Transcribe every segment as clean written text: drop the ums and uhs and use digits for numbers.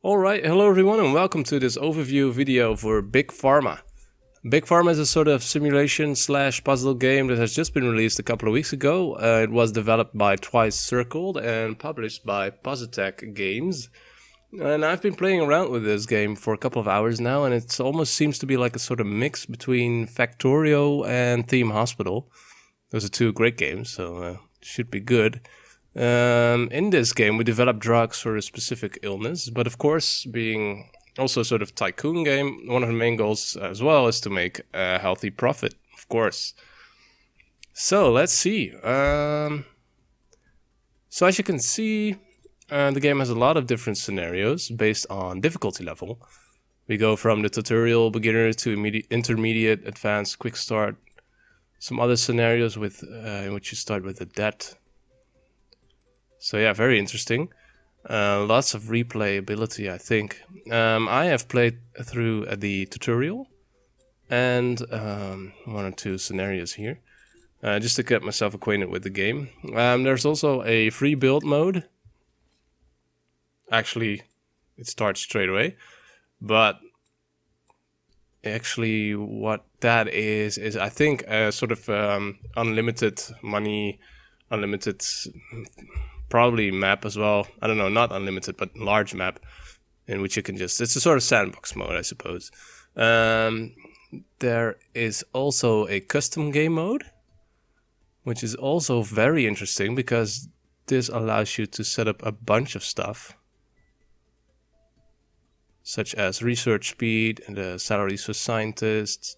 Alright, hello everyone and welcome to this overview video for Big Pharma. Big Pharma is a sort of simulation slash puzzle game that has just been released a couple of weeks ago. It was developed by Twice Circled and published by Positech Games. And I've been playing around with this game for a couple of hours now, and it almost seems to be like a sort of mix between Factorio and Theme Hospital. Those are two great games, so should be good. In this game, we develop drugs for a specific illness, but of course, being also a sort of tycoon game, one of the main goals as well is to make a healthy profit, of course. So let's see. So as you can see, the game has a lot of different scenarios based on difficulty level. We go from the tutorial, beginner to intermediate, advanced, quick start. Some other scenarios with in which you start with a debt. So yeah, very interesting. Lots of replayability, I think. I have played through the tutorial and one or two scenarios here, just to get myself acquainted with the game. There's also a free build mode. Actually, it starts straight away, but actually what that is I think a sort of unlimited money, unlimited probably map as well. I don't know, not unlimited, but large map in which you can just, it's a sort of sandbox mode, I suppose. There is also a custom game mode, which is also very interesting because this allows you to set up a bunch of stuff, such as research speed and the salaries for scientists,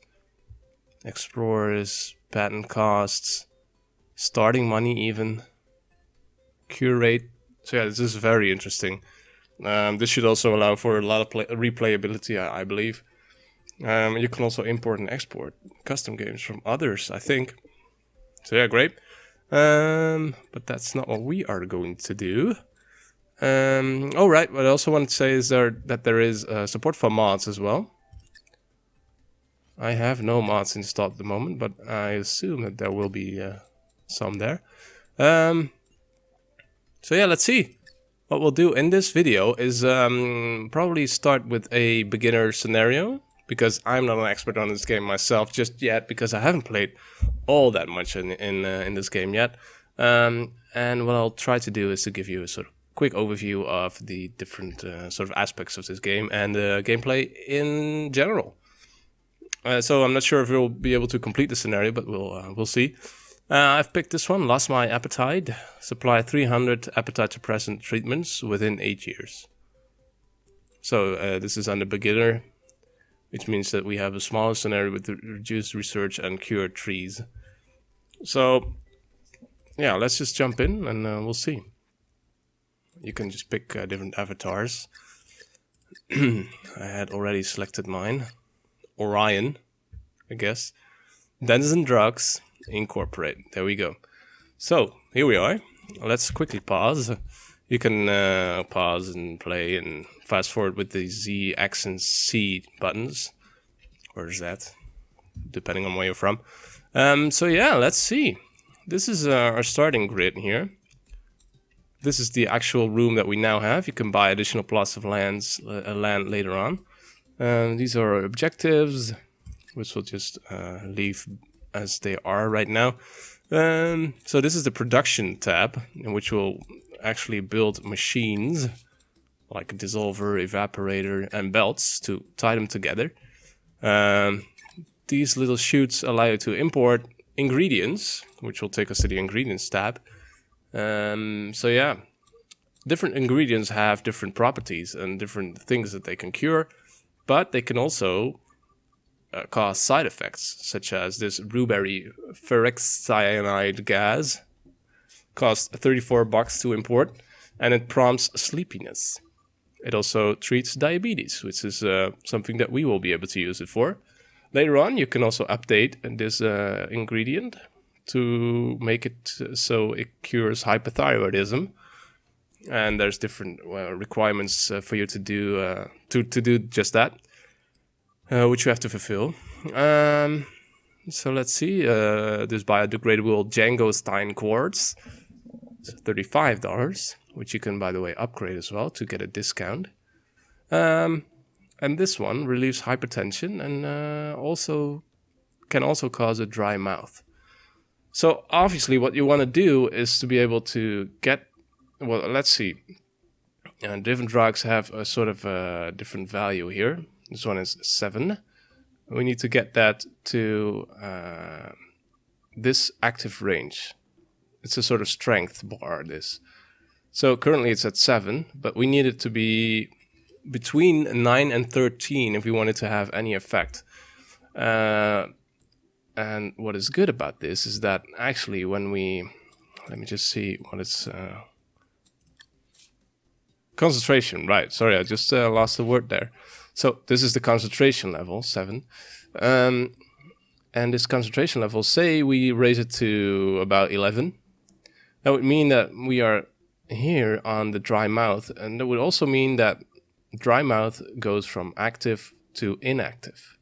explorers, patent costs, starting money even, cure rate. So yeah, this is very interesting. This should also allow for a lot of replayability, I believe. You can also import and export custom games from others, I think. So yeah, great. But that's not what we are going to do. Alright, what I also want to say is that there is support for mods as well. I have no mods installed at the moment, but I assume that there will be some there. So yeah, let's see. What we'll do in this video is probably start with a beginner scenario, because I'm not an expert on this game myself just yet, because I haven't played all that much in this game yet. And what I'll try to do is to give you a sort of quick overview of the different sort of aspects of this game and the gameplay in general. So I'm not sure if we'll be able to complete the scenario, but we'll see. I've picked this one, Lost My Appetite. Supply 300 appetite suppressant treatments within 8 years. So this is under beginner, which means that we have a smaller scenario with reduced research and cured trees. So yeah, let's just jump in and we'll see. You can just pick different avatars. I had already selected mine. Orion, I guess. Denizen drugs. Incorporate. There we go. So here we are. Let's quickly pause. You can pause and play and fast forward with the Z, X, and C buttons. Where's that? Depending on where you're from. So yeah, let's see. This is our starting grid here. This is the actual room that we now have. You can buy additional plots of land later on. These are our objectives, which we'll just leave as they are right now. So this is the production tab, in which we'll actually build machines like a dissolver, evaporator, and belts to tie them together. These little chutes allow you to import ingredients, which will take us to the ingredients tab. So yeah, different ingredients have different properties and different things that they can cure, but they can also cause side effects, such as this blueberry ferricyanide gas. Costs $34 to import, and it prompts sleepiness. It also treats diabetes, which is something that we will be able to use it for. Later on, you can also update this ingredient to make it so it cures hypothyroidism. And there's different requirements for you to do just that. Which you have to fulfill. So let's see. This biodegradable Django Stein quartz. It's $35, which you can, by the way, upgrade as well to get a discount. And this one relieves hypertension and can also cause a dry mouth. So obviously what you want to do is to be able to get, well, let's see. Different drugs have a sort of a different value here. This one is 7. We need to get that to this active range. It's a sort of strength bar, this. So currently it's at 7, but we need it to be between 9 and 13 if we want it to have any effect. And what is good about this is that actually when we, let me just see what it's, concentration, right, sorry, I just lost the word there. So this is the concentration level, 7. And this concentration level, say we raise it to about 11. That would mean that we are here on the dry mouth, and that would also mean that dry mouth goes from active to inactive.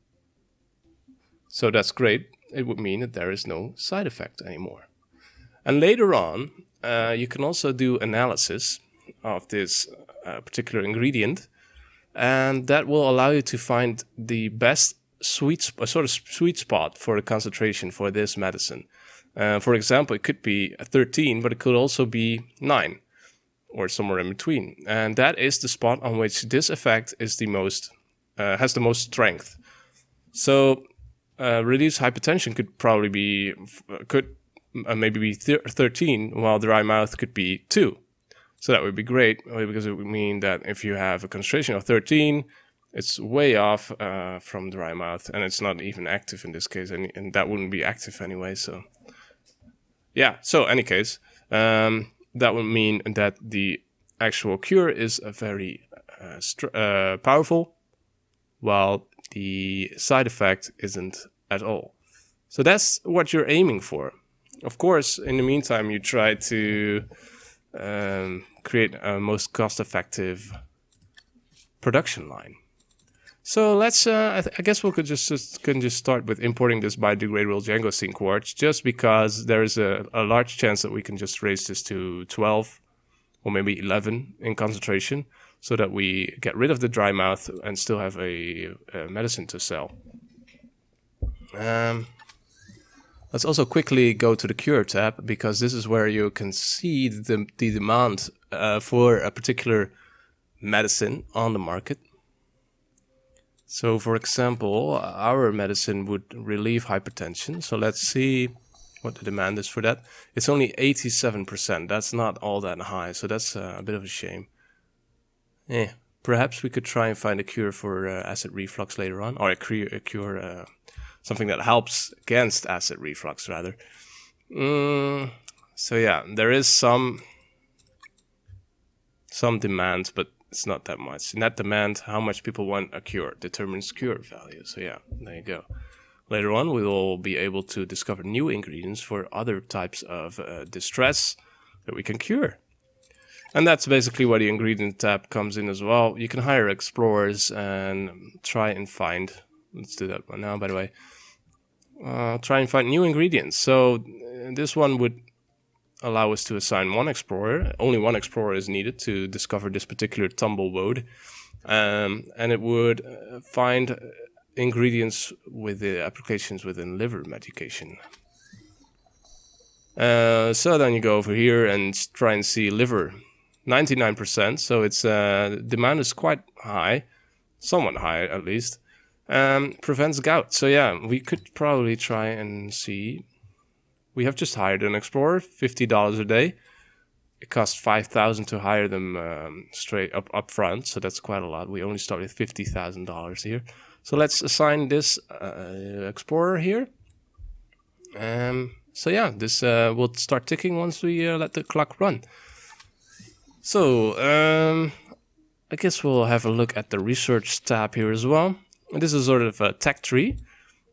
So that's great. It would mean that there is no side effect anymore. And later on, you can also do analysis of this particular ingredient, and that will allow you to find the best sweet spot for the concentration for this medicine. For example, it could be 13, but it could also be 9 or somewhere in between. And that is the spot on which this effect is the most has the most strength. So reduced hypertension could probably be maybe be 13, while dry mouth could be 2. So that would be great, because it would mean that if you have a concentration of 13, it's way off from dry mouth, and it's not even active in this case, and that wouldn't be active anyway. So yeah, so any case, that would mean that the actual cure is a very powerful, while the side effect isn't at all. So that's what you're aiming for. Of course, in the meantime, you try to create a most cost-effective production line. So let's, I guess we could just start with importing this biodegradable Django quartz, just because there is a large chance that we can just raise this to 12 or maybe 11 in concentration, so that we get rid of the dry mouth and still have a medicine to sell. Let's also quickly go to the Cure tab, because this is where you can see the demand for a particular medicine on the market. So, for example, our medicine would relieve hypertension. So let's see what the demand is for that. It's only 87%. That's not all that high, so that's a bit of a shame. Perhaps we could try and find a cure for acid reflux later on, or a cure something that helps against acid reflux, rather. So yeah, there is some demand, but it's not that much. Net demand, how much people want a cure, determines cure value. So yeah, there you go. Later on, we will be able to discover new ingredients for other types of distress that we can cure. And that's basically where the ingredient tab comes in as well. You can hire explorers and try and find, let's do that one now, by the way. Try and find new ingredients. So this one would allow us to assign one explorer. Only one explorer is needed to discover this particular tumbleweed. And it would find ingredients with the applications within liver medication. So then you go over here and try and see liver. 99%, so its demand is quite high, somewhat high at least. Prevents gout. So yeah, we could probably try and see. We have just hired an explorer, $50 a day. It costs $5,000 to hire them straight up front, so that's quite a lot. We only start with $50,000 here. So let's assign this explorer here. So yeah, this will start ticking once we let the clock run. So I guess we'll have a look at the research tab here as well. And this is sort of a tech tree.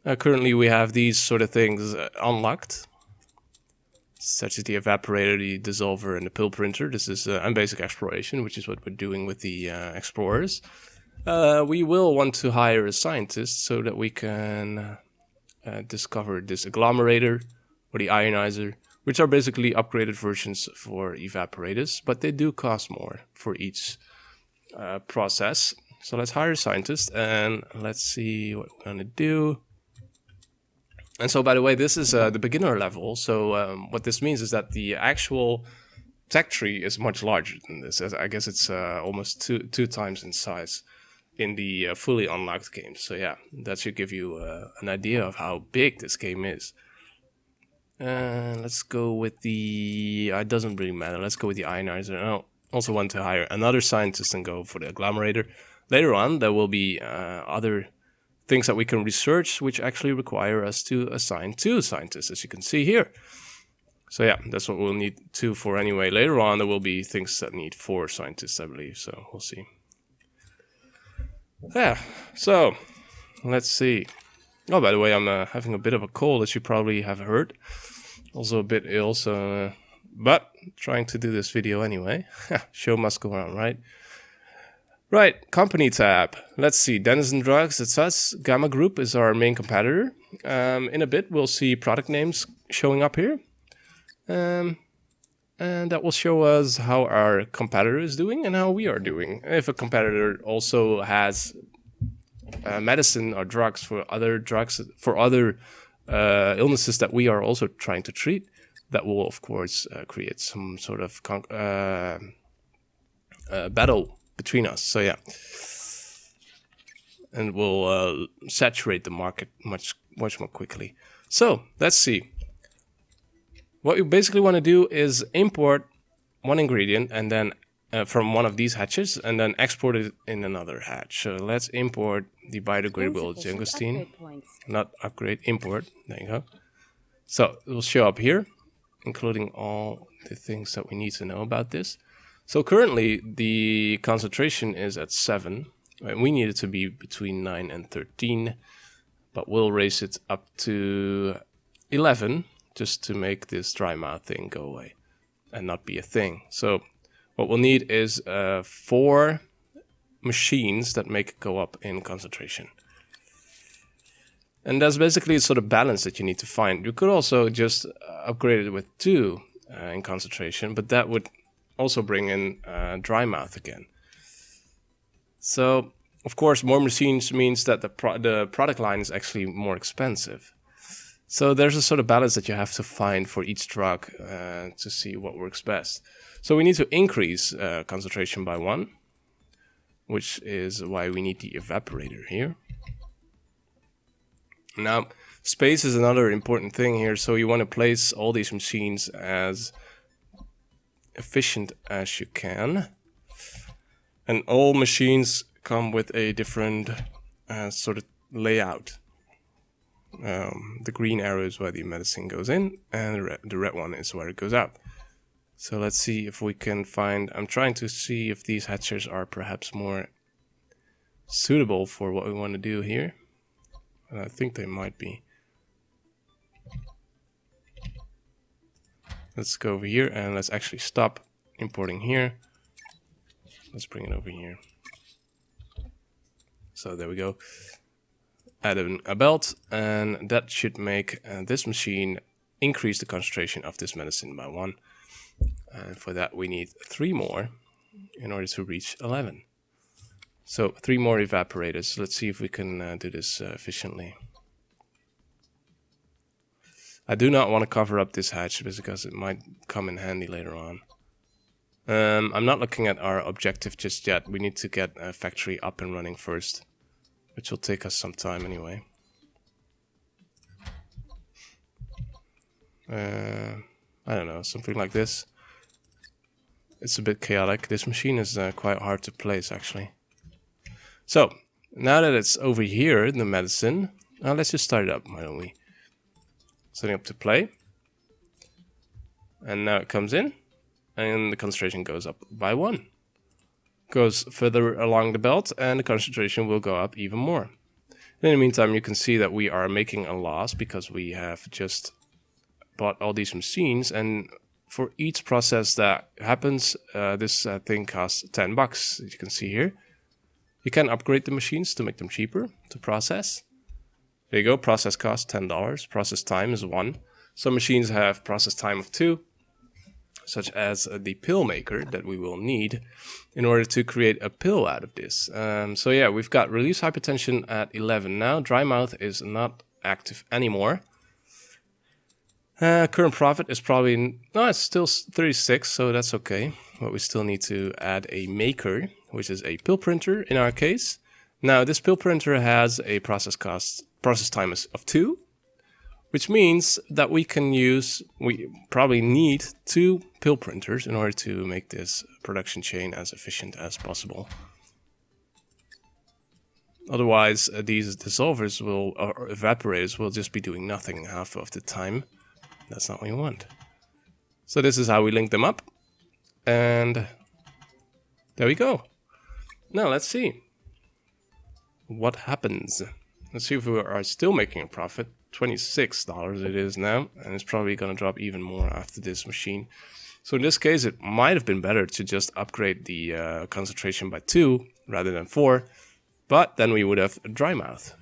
Currently we have these sort of things unlocked, such as the evaporator, the dissolver, and the pill printer. This is basic exploration, which is what we're doing with the explorers. We will want to hire a scientist so that we can discover this agglomerator or the ionizer, which are basically upgraded versions for evaporators, but they do cost more for each process. So let's hire a scientist and let's see what we're gonna do. And so, by the way, this is the beginner level. So what this means is that the actual tech tree is much larger than this. I guess it's almost two times in size in the fully unlocked game. So yeah, that should give you an idea of how big this game is. Let's go with the... it doesn't really matter. Let's go with the ionizer. I also want to hire another scientist and go for the agglomerator. Later on, there will be other things that we can research, which actually require us to assign 2 scientists, as you can see here. So yeah, that's what we'll need 2 for anyway. Later on, there will be things that need 4 scientists, I believe. So we'll see. Yeah, so let's see. Oh, by the way, I'm having a bit of a cold, as you probably have heard. Also a bit ill, so... but trying to do this video anyway. Show must go on, right? Right, company tab. Let's see, Denizen Drugs, it's us. Gamma Group is our main competitor. In a bit, we'll see product names showing up here. And that will show us how our competitor is doing and how we are doing. If a competitor also has medicine or drugs for other illnesses that we are also trying to treat, that will, of course, create some sort of battle between us. So yeah, and we'll saturate the market much more quickly. So let's see. What you basically want to do is import one ingredient and then from one of these hatches and then export it in another hatch. So let's import the biodegradable gengostine. Not upgrade, import. There you go. So it will show up here, including all the things that we need to know about this. So currently the concentration is at 7. And we need it to be between 9 and 13, but we'll raise it up to 11 just to make this dry mouth thing go away and not be a thing. So what we'll need is 4 machines that make it go up in concentration. And that's basically a sort of balance that you need to find. You could also just upgrade it with 2 in concentration, but that would also bring in dry mouth again. So, of course, more machines means that the product line is actually more expensive. So there's a sort of balance that you have to find for each drug to see what works best. So we need to increase concentration by 1, which is why we need the evaporator here. Now, space is another important thing here. So you want to place all these machines as efficient as you can. And all machines come with a different sort of layout. The green arrow is where the medicine goes in, and the red one is where it goes out. So let's see if we can find... I'm trying to see if these hatches are perhaps more suitable for what we want to do here. And I think they might be. Let's go over here and let's actually stop importing here. Let's bring it over here. So there we go. Add a belt, and that should make this machine increase the concentration of this medicine by 1. And for that we need 3 more in order to reach 11. So 3 more evaporators. Let's see if we can do this efficiently. I do not want to cover up this hatch because it might come in handy later on. I'm not looking at our objective just yet. We need to get a factory up and running first, which will take us some time anyway. I don't know, something like this. It's a bit chaotic. This machine is quite hard to place actually. So, now that it's over here, the medicine, let's just start it up, why don't we? Setting up to play. And now it comes in, and the concentration goes up by 1. Goes further along the belt, and the concentration will go up even more. In the meantime, you can see that we are making a loss because we have just bought all these machines, and for each process that happens, this thing costs $10, as you can see here. You can upgrade the machines to make them cheaper to process. There you go, process cost $10, process time is 1. Some machines have process time of 2. such as the pill maker that we will need in order to create a pill out of this. So yeah, we've got release hypertension at 11 now. Dry mouth is not active anymore. Current profit is probably, no, it's still 36, so that's okay. But we still need to add a maker, which is a pill printer in our case. Now this pill printer has a process time of 2, which means that we probably need 2 pill printers in order to make this production chain as efficient as possible. Otherwise, these dissolvers or evaporators will just be doing nothing half of the time. That's not what we want. So this is how we link them up. And there we go. Now let's see what happens. Let's see if we are still making a profit. $26 it is now, and it's probably going to drop even more after this machine. So in this case, it might have been better to just upgrade the concentration by 2 rather than 4, but then we would have a dry mouth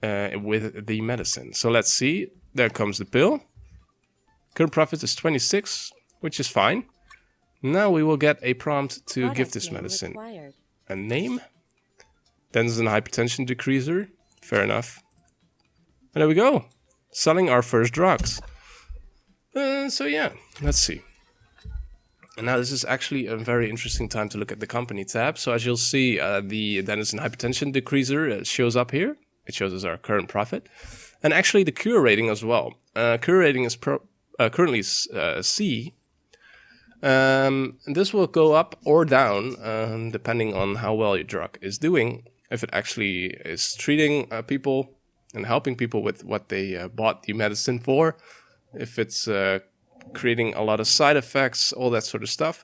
with the medicine. So let's see, there comes the pill. Current profit is 26, which is fine. Now we will get a prompt to give this medicine a name. Denizen hypertension decreaser. Fair enough. And there we go. Selling our first drugs. So yeah, let's see. And now this is actually a very interesting time to look at the company tab. So as you'll see, the Denizen hypertension decreaser shows up here. It shows us our current profit. And actually the cure rating as well. Cure rating is currently C. This will go up or down depending on how well your drug is doing. If it actually is treating people and helping people with what they bought the medicine for. If it's creating a lot of side effects, all that sort of stuff.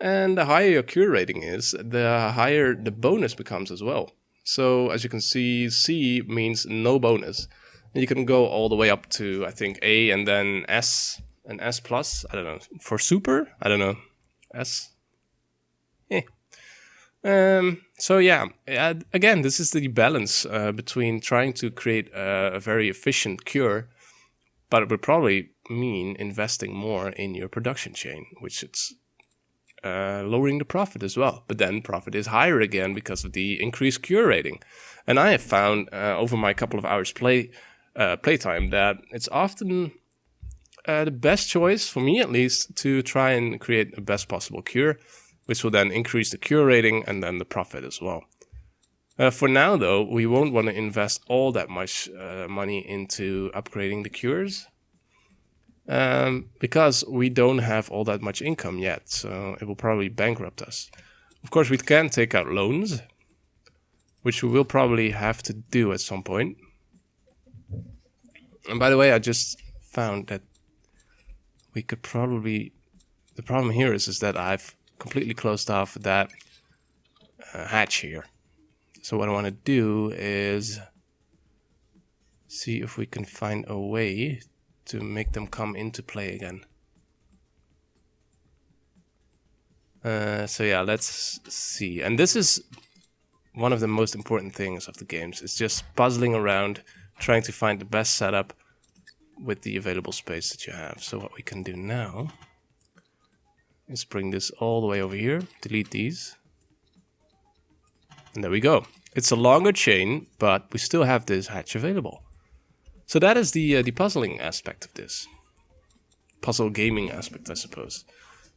And the higher your cure rating is, the higher the bonus becomes as well. So as you can see, C means no bonus. And you can go all the way up to, I think, A and then S and S plus. I don't know. For super? I don't know. S? So yeah, again, this is the balance between trying to create a very efficient cure, but it would probably mean investing more in your production chain, which it's lowering the profit as well. But then profit is higher again because of the increased cure rating. And I have found over my couple of hours playtime that it's often the best choice, for me at least, to try and create the best possible cure, which will then increase the cure rating and then the profit as well. For now, though, we won't want to invest all that much money into upgrading the cures because we don't have all that much income yet, so it will probably bankrupt us. Of course, we can take out loans, which we will probably have to do at some point. And by the way, I just found that we could probably... The problem here is that I've completely closed off that hatch here. So what I want to do is see if we can find a way to make them come into play again. So yeah, let's see. And this is one of the most important things of the games. It's just puzzling around, trying to find the best setup with the available space that you have. So what we can do now is bring this all the way over here, delete these. And there we go. It's a longer chain, but we still have this hatch available. So that is the puzzling aspect of this. Puzzle gaming aspect, I suppose.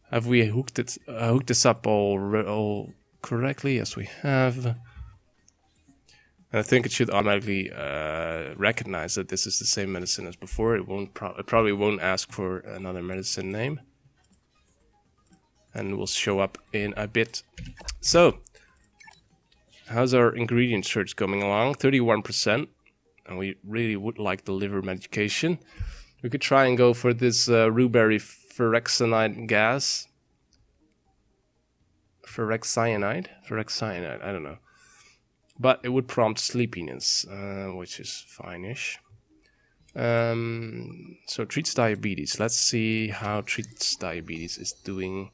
Have we hooked this up all correctly? Yes, we have. And I think it should automatically recognize that this is the same medicine as before. It probably won't ask for another medicine name. And will show up in a bit. So, how's our ingredient search coming along? 31%. And we really would like the liver medication. We could try and go for this rhubarb ferrexionide gas. Ferrexionide, I don't know. But it would prompt sleepiness, which is fine-ish. So treats diabetes. Let's see how treats diabetes is doing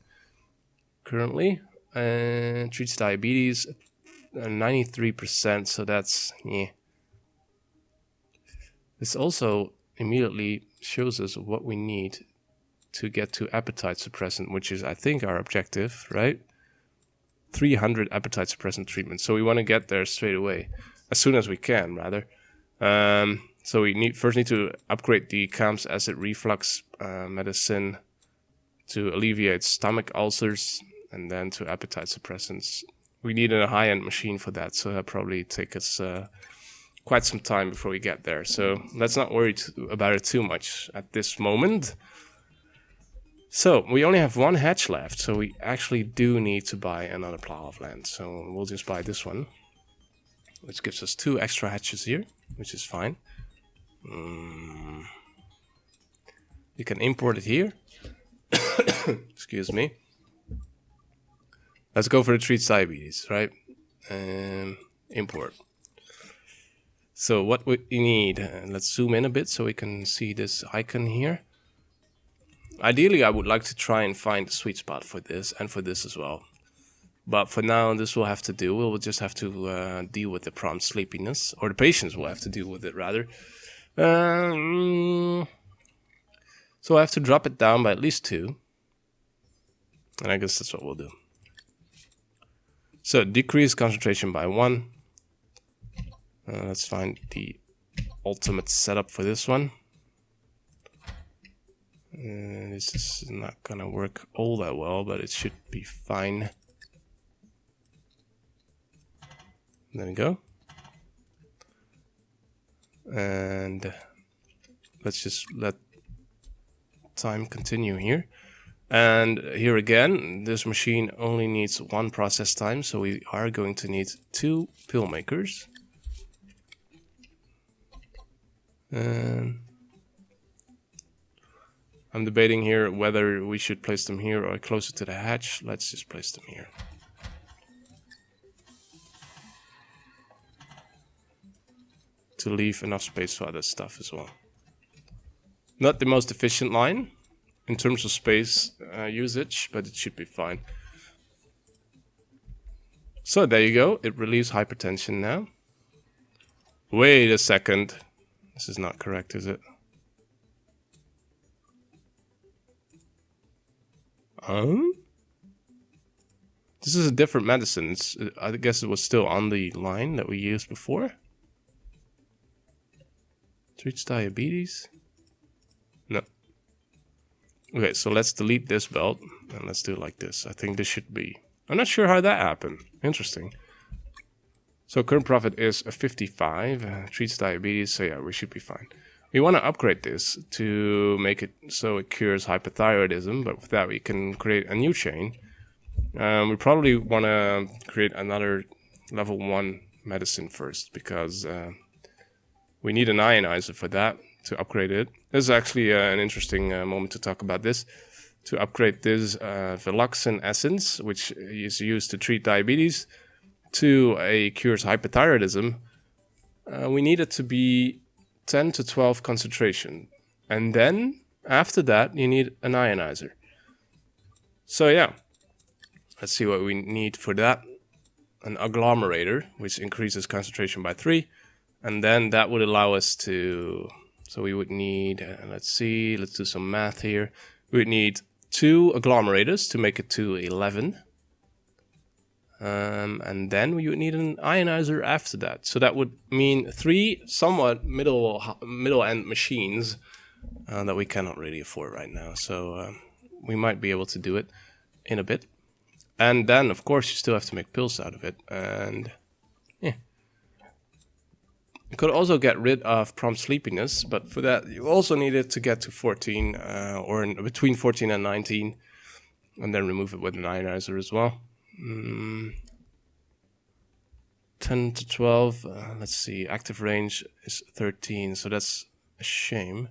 currently. Treats diabetes 93%, so that's yeah. This also immediately shows us what we need to get to appetite suppressant, which is, I think, our objective, right? 300 appetite suppressant treatments. So we want to get there straight away, as soon as we can, rather. So we first need to upgrade the Cam's acid reflux medicine to alleviate stomach ulcers, and then to appetite suppressants. We need a high-end machine for that, so that'll probably take us quite some time before we get there. So let's not worry about it too much at this moment. So we only have one hatch left, so we actually do need to buy another plow of land. So we'll just buy this one, which gives us 2 extra hatches here, which is fine. We can import it here. Excuse me. Let's go for the treats diabetes, right? Import. So what we need, let's zoom in a bit so we can see this icon here. Ideally, I would like to try and find the sweet spot for this and for this as well. But for now, this will have to do. We'll just have to deal with the prompt sleepiness, or the patients will have to deal with it rather. So I have to drop it down by at least 2. And I guess that's what we'll do. So decrease concentration by 1. Let's find the ultimate setup for this one. This is not gonna work all that well, but it should be fine. There we go. And let's just let time continue here. And here again, this machine only needs 1 process time, so we are going to need 2 pill makers. And I'm debating here whether we should place them here or closer to the hatch. Let's just place them here. To leave enough space for other stuff as well. Not the most efficient line in terms of space usage, but it should be fine. So there you go. It relieves hypertension now. Wait a second. This is not correct, is it? This is a different medicine. I guess it was still on the line that we used before. Treats diabetes? No. Okay, so let's delete this belt and let's do it like this. I think this should be... I'm not sure how that happened. Interesting. So current profit is 55. Treats diabetes, so yeah, we should be fine. We want to upgrade this to make it so it cures hypothyroidism, but with that we can create a new chain. We probably want to create another level 1 medicine first, because we need an ionizer for that to upgrade it. This is actually an interesting moment to talk about this. To upgrade this Veloxin essence, which is used to treat diabetes, to a cures hypothyroidism, we need it to be 10 to 12 concentration. And then, after that, you need an ionizer. So yeah, let's see what we need for that. An agglomerator, which increases concentration by 3. And then that would allow us to... So we would need, let's see, let's do some math here. We would need 2 agglomerators to make it to 11. And then we would need an ionizer after that. So that would mean 3 somewhat middle-end machines that we cannot really afford right now. So we might be able to do it in a bit. And then, of course, you still have to make pills out of it. And yeah. You could also get rid of prompt sleepiness, but for that you also need it to get to 14 or between 14 and 19, and then remove it with an ionizer as well. 10 to 12, let's see, active range is 13, so that's a shame.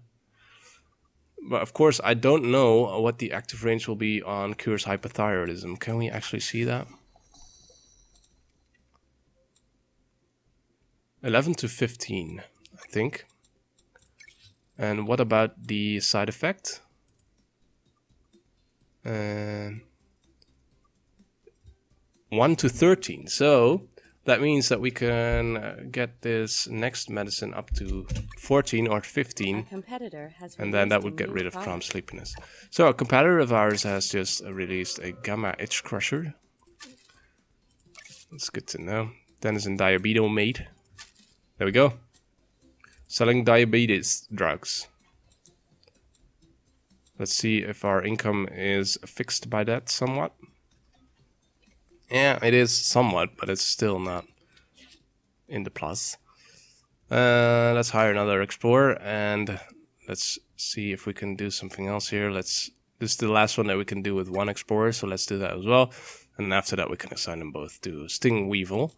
But of course I don't know what the active range will be on cures hypothyroidism. Can we actually see that? 11 to 15, I think. And what about the side effect? 1 to 13. So That means that we can get this next medicine up to 14 or 15, and then that would get rid of chronic sleepiness. So a competitor of ours has just released a gamma itch crusher. That's good to know. Denizen Diabetomate. There we go. Selling diabetes drugs. Let's see if our income is fixed by that somewhat. Yeah, it is somewhat, but it's still not in the plus. Let's hire another explorer and let's see if we can do something else here. This is the last one that we can do with one explorer, so let's do that as well. And then after that we can assign them both to Sting Weevil.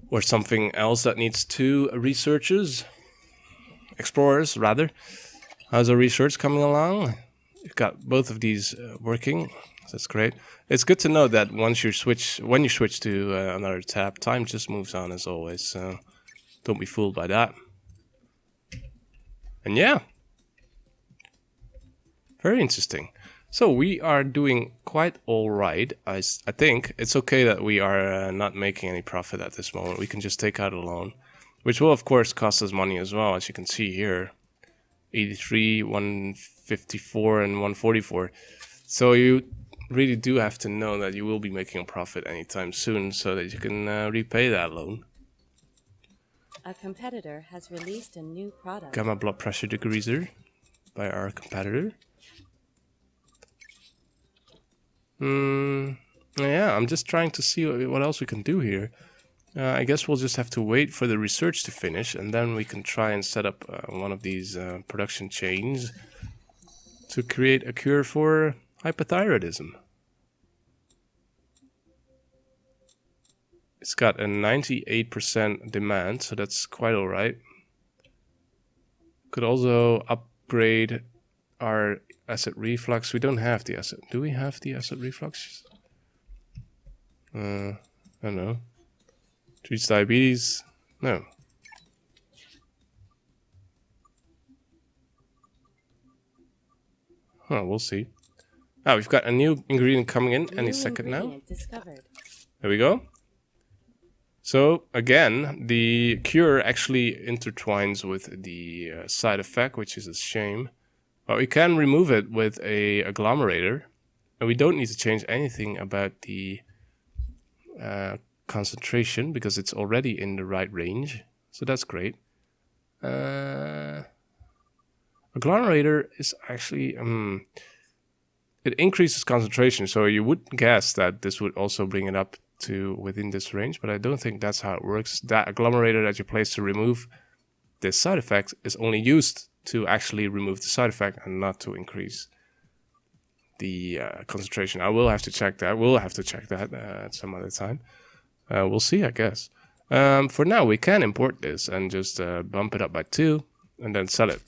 Or something else that needs 2 researchers. Explorers, rather. How's our research coming along? We've got both of these working. That's great. It's good to know that when you switch to another tab, time just moves on as always. So don't be fooled by that. And yeah, very interesting. So we are doing quite all right. I think it's okay that we are not making any profit at this moment. We can just take out a loan, which will of course cost us money as well, as you can see here. 83, 154, and 144. So you really do have to know that you will be making a profit anytime soon so that you can repay that loan. A competitor has released a new product. Gamma blood pressure decreaser by our competitor. Yeah, I'm just trying to see what else we can do here. I guess we'll just have to wait for the research to finish and then we can try and set up one of these production chains to create a cure for hypothyroidism. It's got a 98% demand, so that's quite alright. Could also upgrade our acid reflux. We don't have the acid. Do we have the acid reflux? I don't know. Treats diabetes? No. Huh, we'll see. Ah, we've got a new ingredient coming in any second now. There we go. So, again, the cure actually intertwines with the side effect, which is a shame. But we can remove it with a agglomerator. And we don't need to change anything about the concentration because it's already in the right range. So that's great. Agglomerator is actually... it increases concentration, so you would guess that this would also bring it up to within this range, but I don't think that's how it works. That agglomerator that you place to remove this side effect is only used to actually remove the side effect and not to increase the concentration. I will have to check that. We'll have to check that at some other time. We'll see, I guess. For now, we can import this and just bump it up by 2 and then sell it.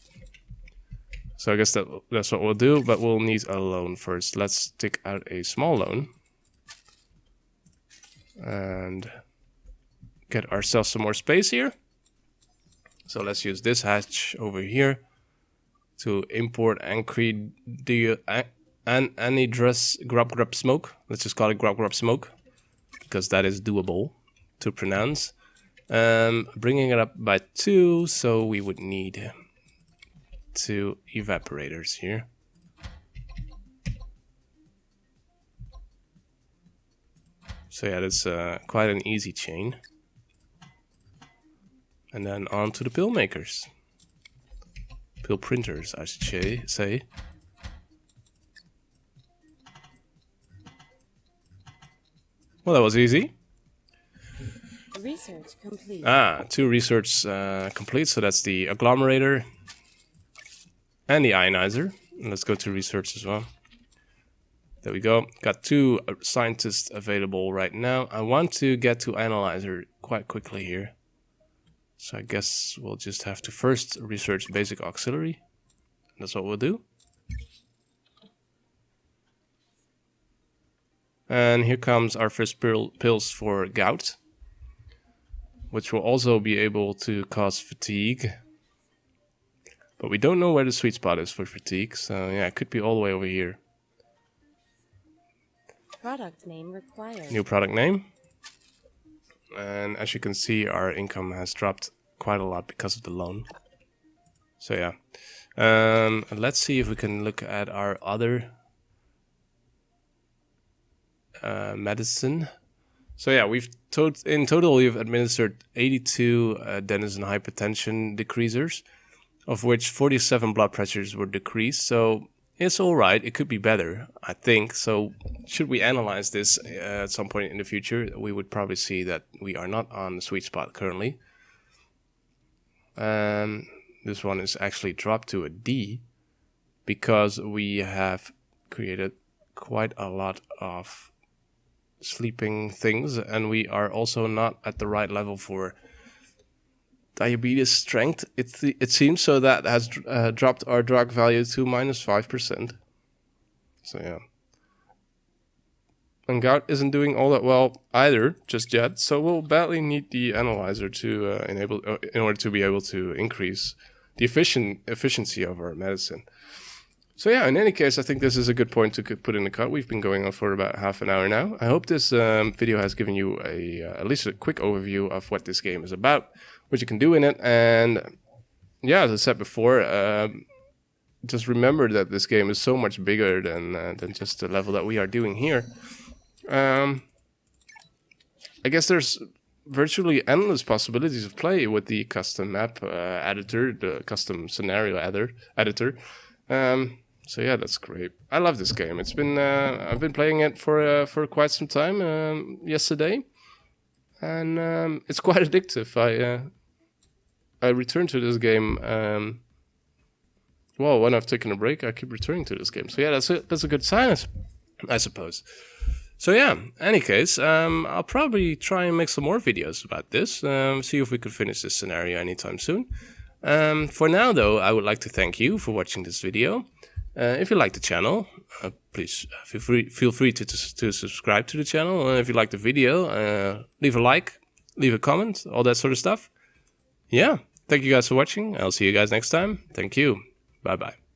So I guess that's what we'll do, but we'll need a loan first. Let's take out a small loan and get ourselves some more space here. So let's use this hatch over here to import anhydrous grub smoke. Let's just call it grub smoke because that is doable to pronounce. Bringing it up by 2, so we would need 2 evaporators here. So yeah, that's quite an easy chain. And then on to the pill makers. Pill printers, I should say. Well, that was easy. Research complete. 2 research complete, so that's the agglomerator and the ionizer. And let's go to research as well. There we go. Got 2 scientists available right now. I want to get to analyzer quite quickly here. So I guess we'll just have to first research basic auxiliary. That's what we'll do. And here comes our first pills for gout, which will also be able to cause fatigue. But we don't know where the sweet spot is for fatigue, so yeah, it could be all the way over here. Product name required. New product name. And as you can see, our income has dropped quite a lot because of the loan. So yeah. Let's see if we can look at our other medicine. So yeah, in total we've administered 82 Denizen hypertension decreasers, of which 47 blood pressures were decreased. So it's all right. It could be better, I think. So should we analyze this at some point in the future, we would probably see that we are not on the sweet spot currently. This one is actually dropped to a D because we have created quite a lot of sleeping things, and we are also not at the right level for diabetes strength, it seems. So that has dropped our drug value to -5%. So yeah. And gout isn't doing all that well either just yet, so we'll badly need the analyzer to in order to be able to increase the efficiency of our medicine. So yeah, in any case, I think this is a good point to put in the cut. We've been going on for about half an hour now. I hope this video has given you at least a quick overview of what this game is about, what you can do in it, and yeah, as I said before, just remember that this game is so much bigger than just the level that we are doing here. I guess there's virtually endless possibilities of play with the custom map editor, the custom scenario editor. So yeah, that's great. I love this game. It's been I've been playing it for quite some time yesterday, and it's quite addictive. I return to this game. Well, when I've taken a break, I keep returning to this game. So yeah, that's a good sign, I suppose. So yeah, any case, I'll probably try and make some more videos about this. See if we could finish this scenario anytime soon. For now, though, I would like to thank you for watching this video. If you like the channel, please feel free to subscribe to the channel. If you like the video, leave a like, leave a comment, all that sort of stuff. Yeah, thank you guys for watching. I'll see you guys next time. Thank you. Bye-bye.